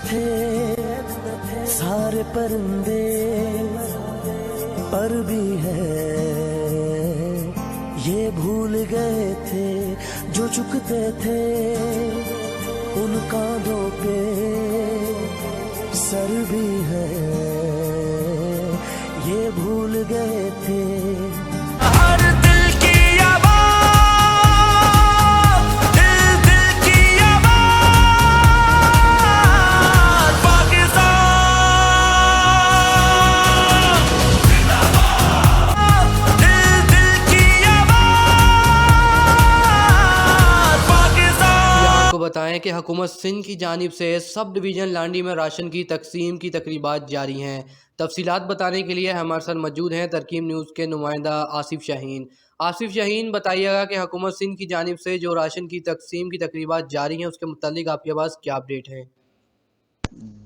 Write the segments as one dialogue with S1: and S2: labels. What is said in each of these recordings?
S1: تھے سارے پرندے، پر بھی ہے یہ بھول گئے تھے جو چکتے تھے ان کاندھوں پہ سر بھی ہے یہ بھول گئے تھے۔ ہر دل کی آواز، دل دل کی آواز، پاکستان زندہ باد، دل دل کی آواز، پاکستان۔
S2: آپ کو بتائیں کہ حکومت سندھ کی جانب سے سب ڈویژن لانڈی میں راشن کی تقسیم کی تقریبات جاری ہیں۔ تفصیلات بتانے کے لیے ہمارے ساتھ موجود ہیں ترکیم نیوز کے نمائندہ آصف شاہین۔ آصف شاہین، بتائیے گا کہ حکومت سندھ کی جانب سے جو راشن کی تقسیم کی تقریبات جاری ہیں اس کے متعلق آپ کے پاس کیا اپڈیٹ ہے؟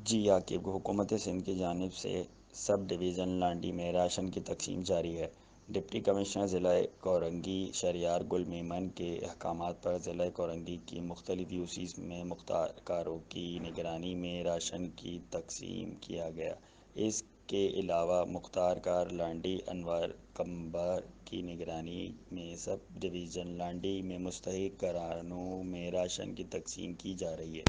S3: جی عاقب، حکومت سندھ کی جانب سے سب ڈویژن لانڈی میں راشن کی تقسیم جاری ہے۔ ڈپٹی کمشنر ضلع کورنگی شہریار گل میمن کے احکامات پر ضلع کورنگی کی مختلف یو سیز میں مختار کاروں کی نگرانی میں راشن کی تقسیم کیا گیا۔ اس کے علاوہ مختار کار لانڈی انوار کمبر کی نگرانی میں سب ڈویژن لانڈی میں مستحق گھرانوں میں راشن کی تقسیم کی جا رہی ہے۔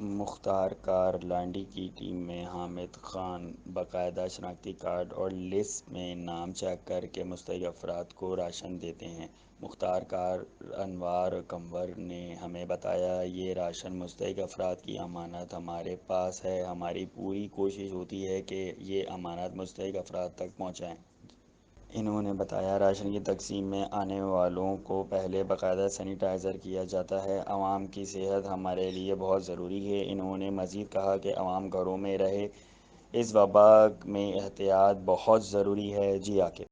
S3: مختار کار لانڈی کی ٹیم میں حامد خان باقاعدہ شناختی کارڈ اور لسٹ میں نام چیک کر کے مستحق افراد کو راشن دیتے ہیں۔ مختار کار انوار کمبر نے ہمیں بتایا، یہ راشن مستحق افراد کی امانت ہمارے پاس ہے، ہماری پوری کوشش ہوتی ہے کہ یہ امانت مستحق افراد تک پہنچائیں۔ انہوں نے بتایا، راشن کی تقسیم میں آنے والوں کو پہلے باقاعدہ سینیٹائزر کیا جاتا ہے۔ عوام کی صحت ہمارے لیے بہت ضروری ہے۔ انہوں نے مزید کہا کہ عوام گھروں میں رہے، اس وبا میں احتیاط بہت ضروری ہے۔ جی عاقب۔